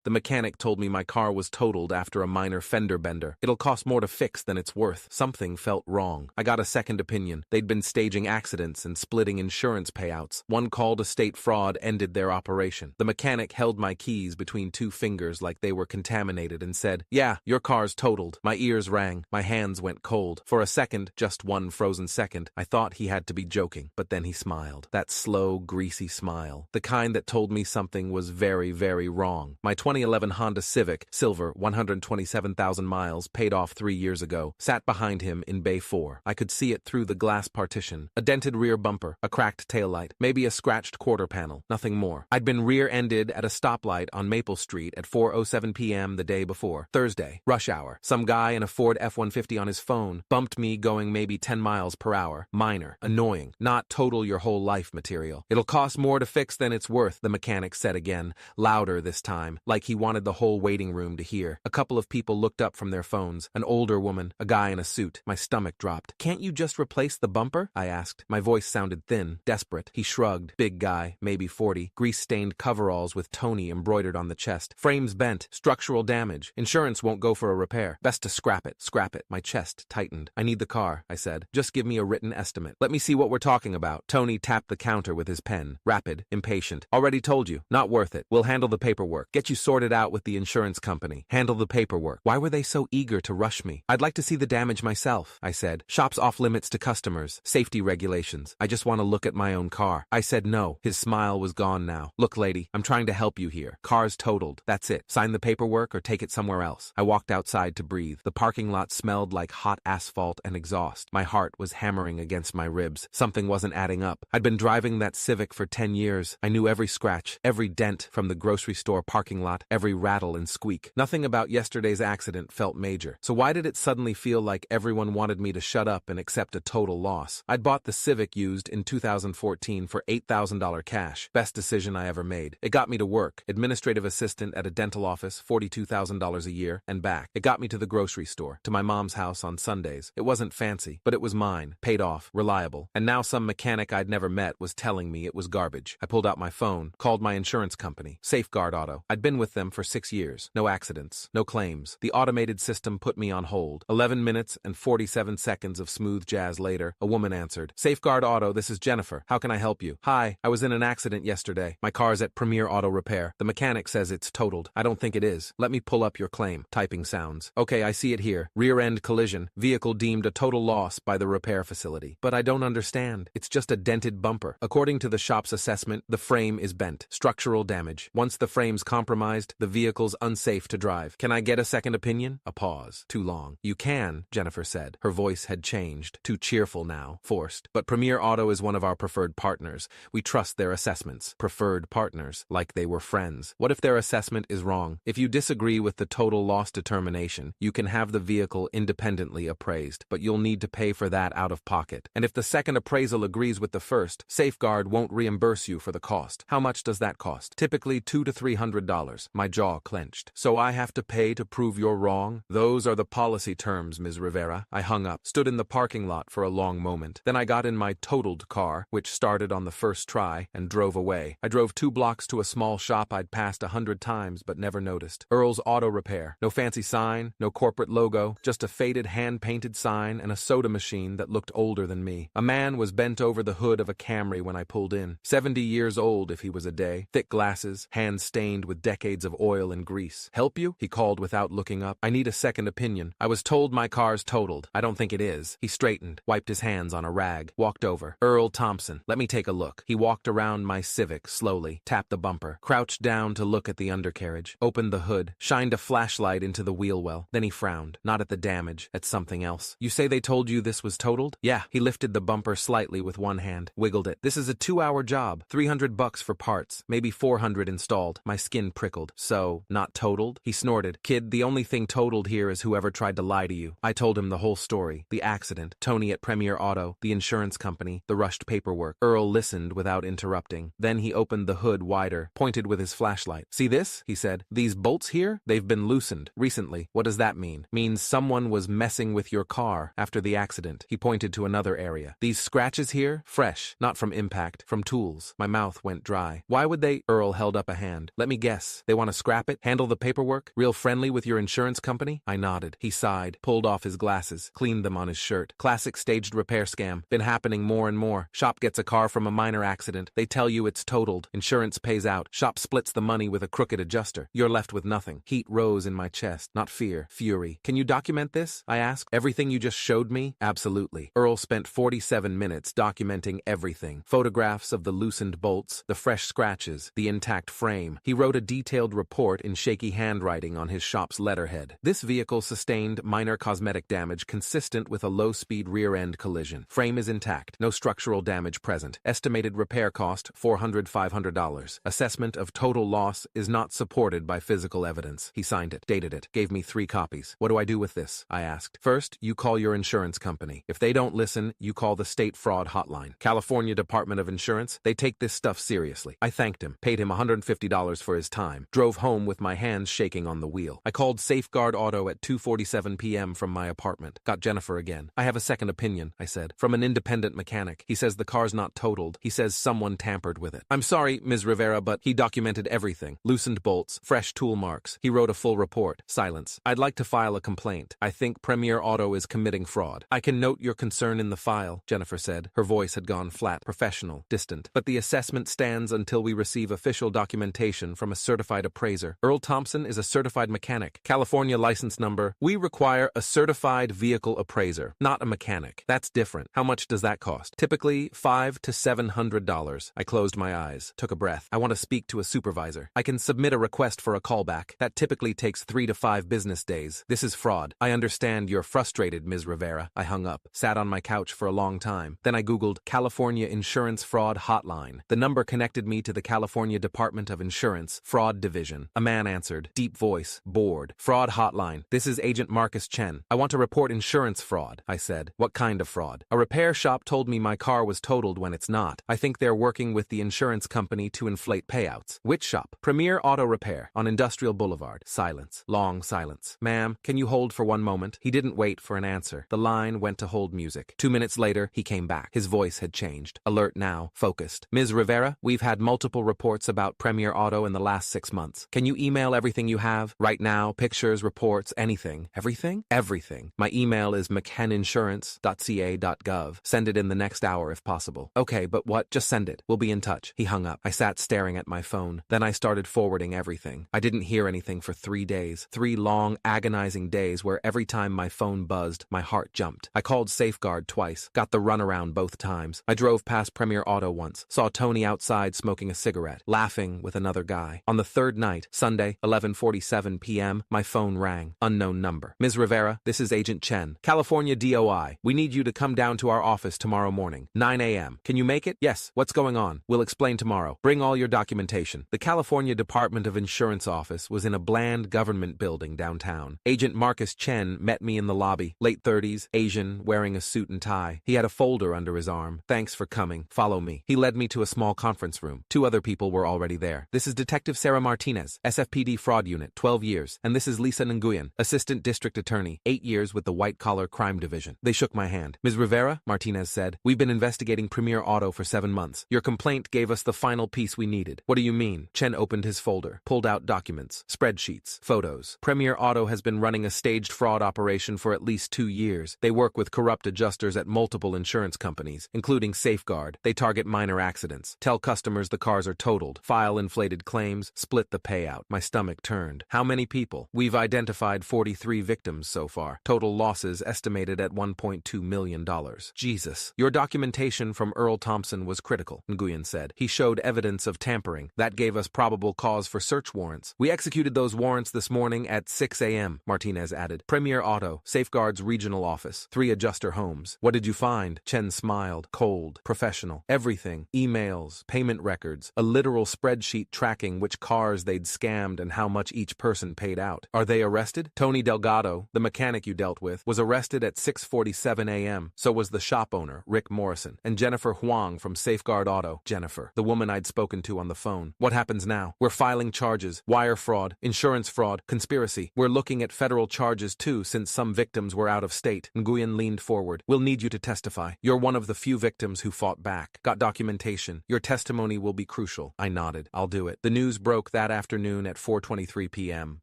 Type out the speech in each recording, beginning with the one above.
The mechanic told me my car was totaled after a minor fender bender. It'll cost more to fix than it's worth. Something felt wrong. I got a second opinion. They'd been staging accidents and splitting insurance payouts. One call to state fraud ended their operation. The mechanic held my keys between two fingers like they were contaminated and said, "Yeah, your car's totaled." My ears rang. My hands went cold. For a second, just one frozen second, I thought he had to be joking, but then he smiled. That slow, greasy smile. The kind that told me something was very, very wrong. My 2011 Honda Civic, silver, 127,000 miles, paid off 3 years ago, sat behind him in Bay 4. I could see it through the glass partition. A dented rear bumper, a cracked taillight, maybe a scratched quarter panel, nothing more. I'd been rear-ended at a stoplight on Maple Street at 4:07 p.m. the day before, Thursday, rush hour. Some guy in a Ford F-150 on his phone bumped me going maybe 10 miles per hour. Minor, annoying, not total your whole life material. It'll cost more to fix than it's worth, the mechanic said again, louder this time, like he wanted the whole waiting room to hear. A couple of people looked up from their phones, an older woman, a guy in a suit. My stomach dropped. "Can't you just replace the bumper?" I asked. My voice sounded thin, desperate. He shrugged. Big guy, maybe 40, grease-stained coveralls with Tony embroidered on the chest. Frames bent, structural damage. Insurance won't go for a repair. Best to scrap it, scrap it. My chest tightened. "I need the car," I said. "Just give me a written estimate. Let me see what we're talking about." Tony tapped the counter with his pen. Rapid, impatient. "Already told you. Not worth it. We'll handle the paperwork. Get you sorted out with the insurance company. Handle the paperwork." Why were they so eager to rush me? "I'd like to see the damage myself," I said. "Shop's off limits to customers. Safety regulations. I just want to look at my own car." I said no. His smile was gone now. "Look, lady, I'm trying to help you here. Car's totaled. That's it. Sign the paperwork or take it somewhere else." I walked outside to breathe. The parking lot smelled like hot asphalt and exhaust. My heart was hammering against my ribs. Something wasn't adding up. I'd been driving that Civic for 10 years. I knew every scratch, every dent from the grocery store parking lot, every rattle and squeak. Nothing about yesterday's accident felt major. So why did it suddenly feel like everyone wanted me to shut up and accept a total loss? I'd bought the Civic used in 2014 for $8,000 cash. Best decision I ever made. It got me to work. Administrative assistant at a dental office, $42,000 a year, and back. It got me to the grocery store, to my mom's house on Sundays. It wasn't fancy, but it was mine. Paid off, reliable. And now some mechanic I'd never met was telling me it was garbage. I pulled out my phone, called my insurance company, Safeguard Auto. I'd been with them for 6 years. No accidents, no claims. The automated system put me on hold. 11 minutes and 47 seconds of smooth jazz later, a woman answered. "Safeguard Auto, this is Jennifer. How can I help you?" "Hi, I was in an accident yesterday. My car's at Premier Auto Repair. The mechanic says it's totaled. I don't think it is. Let me pull up your claim." Typing sounds. "Okay, I see it here. Rear-end collision. Vehicle deemed a total loss by the repair facility." "But I don't understand. It's just a dented bumper. According to the shop's assessment, the frame is bent. Structural damage. Once the frame's compromised, the vehicle's unsafe to drive. Can I get a second opinion?" A pause. Too long. "You can," Jennifer said. Her voice had changed. Too cheerful now. Forced. "But Premier Auto is one of our preferred partners. We trust their assessments." Preferred partners. Like they were friends. What if their assessment is wrong? If you disagree with the total loss determination, you can have the vehicle independently appraised, but you'll need to pay for that out of pocket. And if the second appraisal agrees with the first, Safeguard won't reimburse you for the cost. How much does that cost? Typically $200 to $300. My jaw clenched. "So I have to pay to prove you're wrong?" "Those are the policy terms, Ms. Rivera." I hung up, stood in the parking lot for a long moment. Then I got in my totaled car, which started on the first try, and drove away. I drove 2 blocks to a small shop I'd passed 100 times but never noticed. Earl's Auto Repair. No fancy sign, no corporate logo, just a faded hand-painted sign and a soda machine that looked older than me. A man was bent over the hood of a Camry when I pulled in. 70 years old if he was a day. Thick glasses, hands stained with decades of oil and grease. "Help you?" he called without looking up. "I need a second opinion. I was told my car's totaled. I don't think it is." He straightened, wiped his hands on a rag, walked over. "Earl Thompson, let me take a look." He walked around my Civic slowly, tapped the bumper, crouched down to look at the undercarriage, opened the hood, shined a flashlight into the wheel well. Then he frowned, not at the damage, at something else. "You say they told you this was totaled?" "Yeah." He lifted the bumper slightly with one hand, wiggled it. "This is a 2-hour job, $300 for parts, maybe $400 installed." My skin prickled. "So, not totaled?" He snorted. "Kid, the only thing totaled here is whoever tried to lie to you." I told him the whole story. The accident, Tony at Premier Auto, the insurance company, the rushed paperwork. Earl listened without interrupting. Then he opened the hood wider, pointed with his flashlight. "See this?" he said. "These bolts here? They've been loosened recently." "What does that mean?" "Means someone was messing with your car after the accident." He pointed to another area. "These scratches here? Fresh. Not from impact, from tools." My mouth went dry. "Why would they?" Earl held up a hand. "Let me guess. They They want to scrap it? Handle the paperwork? Real friendly with your insurance company? I nodded. He sighed, pulled off his glasses, cleaned them on his shirt. Classic staged repair scam. Been happening more and more. Shop gets a car from a minor accident. They tell you it's totaled. Insurance pays out. Shop splits the money with a crooked adjuster. You're left with nothing. Heat rose in my chest, not fear, fury. Can you document this? I asked. Everything you just showed me? Absolutely. Earl spent 47 minutes documenting everything. Photographs of the loosened bolts, the fresh scratches, the intact frame. He wrote a detailed report in shaky handwriting on his shop's letterhead. This vehicle sustained minor cosmetic damage consistent with a low-speed rear-end collision. Frame is intact. No structural damage present. Estimated repair cost, $400–$500. Assessment of total loss is not supported by physical evidence. He signed it, dated it, gave me 3 copies. What do I do with this? I asked. First, you call your insurance company. If they don't listen, you call the state fraud hotline. California Department of Insurance, they take this stuff seriously. I thanked him, paid him $150 for his time, drove home with my hands shaking on the wheel. I called Safeguard Auto at 2:47 p.m. from my apartment. Got Jennifer again. I have a second opinion, I said, from an independent mechanic. He says the car's not totaled. He says someone tampered with it. I'm sorry, Ms. Rivera, but he documented everything. Loosened bolts, fresh tool marks. He wrote a full report. Silence. I'd like to file a complaint. I think Premier Auto is committing fraud. I can note your concern in the file, Jennifer said. Her voice had gone flat, professional, distant. But the assessment stands until we receive official documentation from a certified appraiser. Earl Thompson is a certified mechanic. California license number. We require a certified vehicle appraiser, not a mechanic. That's different. How much does that cost? Typically $500 to $700. I closed my eyes, took a breath. I want to speak to a supervisor. I can submit a request for a callback. That typically takes 3 to 5 business days. This is fraud. I understand you're frustrated, Ms. Rivera. I hung up, sat on my couch for a long time. Then I Googled California Insurance Fraud Hotline. The number connected me to the California Department of Insurance Fraud Division. A man answered, deep voice, bored. Fraud Hotline. This is Agent Marcus Chen. I want to report insurance fraud, I said. What kind of fraud? A repair shop told me my car was totaled when it's not. I think they're working with the insurance company to inflate payouts. Which shop? Premier Auto Repair on Industrial Boulevard. Silence. Long silence. Ma'am, can you hold for one moment? He didn't wait for an answer. The line went to hold music. 2 minutes later, he came back. His voice had changed. Alert now. Focused. Ms. Rivera, we've had multiple reports about Premier Auto in the last 6 months. Can you email everything you have? Right now, pictures, reports, anything. Everything? Everything. My email is mckenninsurance.ca.gov. Send it in the next hour if possible. Okay, but what? Just send it. We'll be in touch. He hung up. I sat staring at my phone. Then I started forwarding everything. I didn't hear anything for 3 days. 3 long, agonizing days where every time my phone buzzed, my heart jumped. I called Safeguard twice. Got the runaround both times. I drove past Premier Auto once. Saw Tony outside smoking a cigarette, laughing with another guy. On the 3rd night, Sunday, 11:47 p.m., my phone rang. Unknown number. Ms. Rivera, this is Agent Chen. California DOI. We need you to come down to our office tomorrow morning, 9 a.m. Can you make it? Yes. What's going on? We'll explain tomorrow. Bring all your documentation. The California Department of Insurance office was in a bland government building downtown. Agent Marcus Chen met me in the lobby. Late 30s, Asian, wearing a suit and tie. He had a folder under his arm. Thanks for coming. Follow me. He led me to a small conference room. 2 other people were already there. This is Detective Sarah Martinez, SFPD Fraud Unit, 12 years. And this is Lisa Nguyen, Assistant District Attorney, 8 years with the White Collar Crime Division. They shook my hand. Ms. Rivera, Martinez said, we've been investigating Premier Auto for 7 months. Your complaint gave us the final piece we needed. What do you mean? Chen opened his folder, pulled out documents, spreadsheets, photos. Premier Auto has been running a staged fraud operation for at least 2 years. They work with corrupt adjusters at multiple insurance companies, including Safeguard. They target minor accidents, tell customers the cars are totaled, file inflated claims, split the payout. My stomach turned. How many people? We've identified 43 victims so far. Total losses estimated at $1.2 million. Jesus. Your documentation from Earl Thompson was critical, Nguyen said. He showed evidence of tampering. That gave us probable cause for search warrants. We executed those warrants this morning at 6 a.m., Martinez added. Premier Auto, Safeguard's regional office, 3 adjuster homes. What did you find? Chen smiled. Cold. Professional. Everything. Emails, payment records, a literal spreadsheet tracking which cars they'd scammed and how much each person paid out. Are they arrested? Tony Delgado, the mechanic you dealt with, was arrested at 6:47 a.m. So was the shop owner, Rick Morrison, and Jennifer Huang from Safeguard Auto. Jennifer, the woman I'd spoken to on the phone. What happens now? We're filing charges. Wire fraud, insurance fraud, conspiracy. We're looking at federal charges too since some victims were out of state. Nguyen leaned forward. We'll need you to testify. You're one of the few victims who fought back. Got documentation. Your testimony will be crucial. I nodded. I'll do it. The news broke that that afternoon at 4:23 p.m.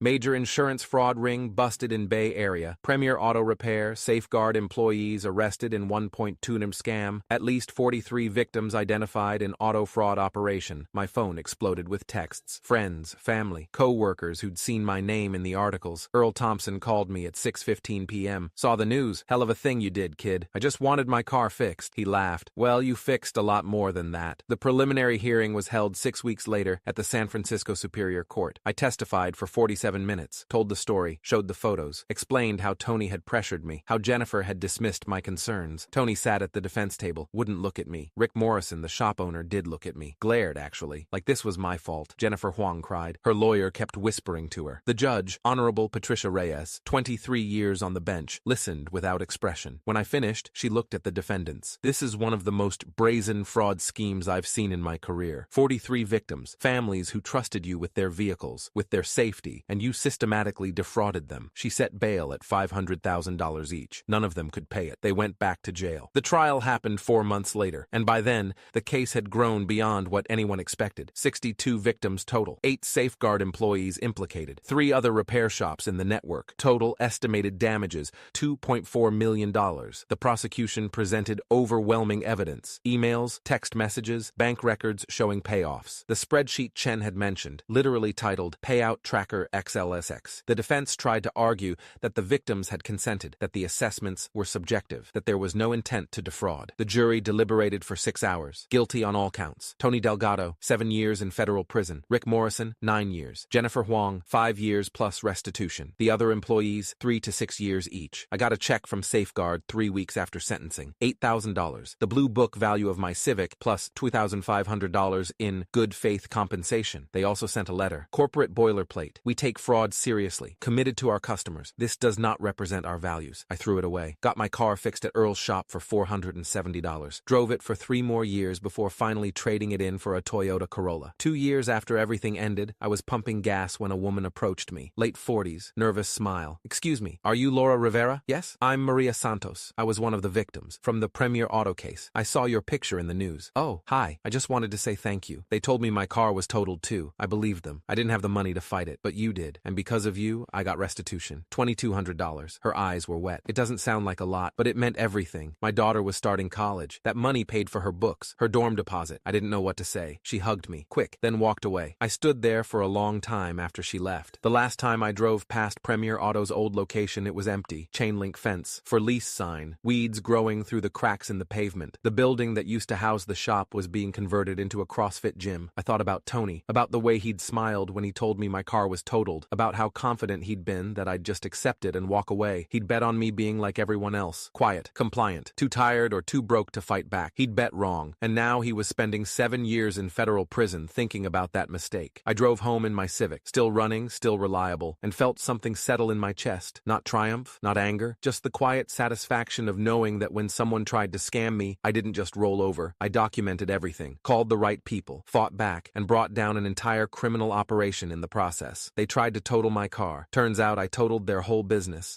Major insurance fraud ring busted in Bay Area. Premier Auto Repair, Safeguard employees arrested in 1.2 scam. At least 43 victims identified in auto fraud operation. My phone exploded with texts. Friends, family, co-workers who'd seen my name in the articles. Earl Thompson called me at 6:15 p.m. Saw the news. Hell of a thing you did, kid. I just wanted my car fixed. He laughed. Well, you fixed a lot more than that. The preliminary hearing was held 6 weeks later at the San Francisco Superior Court. I testified for 47 minutes, told the story, showed the photos, explained how Tony had pressured me, how Jennifer had dismissed my concerns. Tony sat at the defense table, wouldn't look at me. Rick Morrison, the shop owner, did look at me. Glared, actually, like this was my fault. Jennifer Huang cried. Her lawyer kept whispering to her. The judge, Honorable Patricia Reyes, 23 years on the bench, listened without expression. When I finished, she looked at the defendants. This is one of the most brazen fraud schemes I've seen in my career. 43 victims, families who trusted you with their vehicles, with their safety, and you systematically defrauded them. She set bail at $500,000 each. None of them could pay it. They went back to jail. The trial happened 4 months later, and by then, the case had grown beyond what anyone expected. 62 victims total, 8 Safeguard employees implicated, 3 other repair shops in the network. Total estimated damages, $2.4 million. The prosecution presented overwhelming evidence. Emails, text messages, bank records showing payoffs. The spreadsheet Chen had mentioned, literally titled Payout Tracker XLSX. The defense tried to argue that the victims had consented, that the assessments were subjective, that there was no intent to defraud. The jury deliberated for 6 hours. Guilty on all counts. Tony Delgado, 7 years in federal prison. Rick Morrison, 9 years. Jennifer Huang, 5 years plus restitution. The other employees, 3 to 6 years each. I got a check from Safeguard 3 weeks after sentencing. $8,000. The blue book value of my Civic plus $2,500 in good faith compensation. They also sent a letter. Corporate boilerplate. We take fraud seriously. Committed to our customers. This does not represent our values. I threw it away. Got my car fixed at Earl's shop for $470. Drove it for 3 more years before finally trading it in for a Toyota Corolla. 2 years after everything ended, I was pumping gas when a woman approached me. Late 40s, nervous smile. Excuse me, are you Laura Rivera? Yes? I'm Maria Santos. I was one of the victims. From the Premier Auto case. I saw your picture in the news. Oh, hi. I just wanted to say thank you. They told me my car was totaled too. I believed them. I didn't have the money to fight it, but you did. And because of you, I got restitution. $2,200. Her eyes were wet. It doesn't sound like a lot, but it meant everything. My daughter was starting college. That money paid for her books, her dorm deposit. I didn't know what to say. She hugged me, quick, then walked away. I stood there for a long time after she left. The last time I drove past Premier Auto's old location, it was empty. Chain link fence, for lease sign, weeds growing through the cracks in the pavement. The building that used to house the shop was being converted into a CrossFit gym. I thought about Tony, about the way he'd smiled when he told me my car was totaled, about how confident he'd been that I'd just accept it and walk away. He'd bet on me being like everyone else, quiet, compliant, too tired or too broke to fight back. He'd bet wrong, and now he was spending 7 years in federal prison thinking about that mistake. I drove home in my Civic, still running, still reliable, and felt something settle in my chest. Not triumph, not anger, just the quiet satisfaction of knowing that when someone tried to scam me, I didn't just roll over. I documented everything, called the right people, fought back, and brought down an entire criminal operation in the process. They tried to total my car. Turns out I totaled their whole business.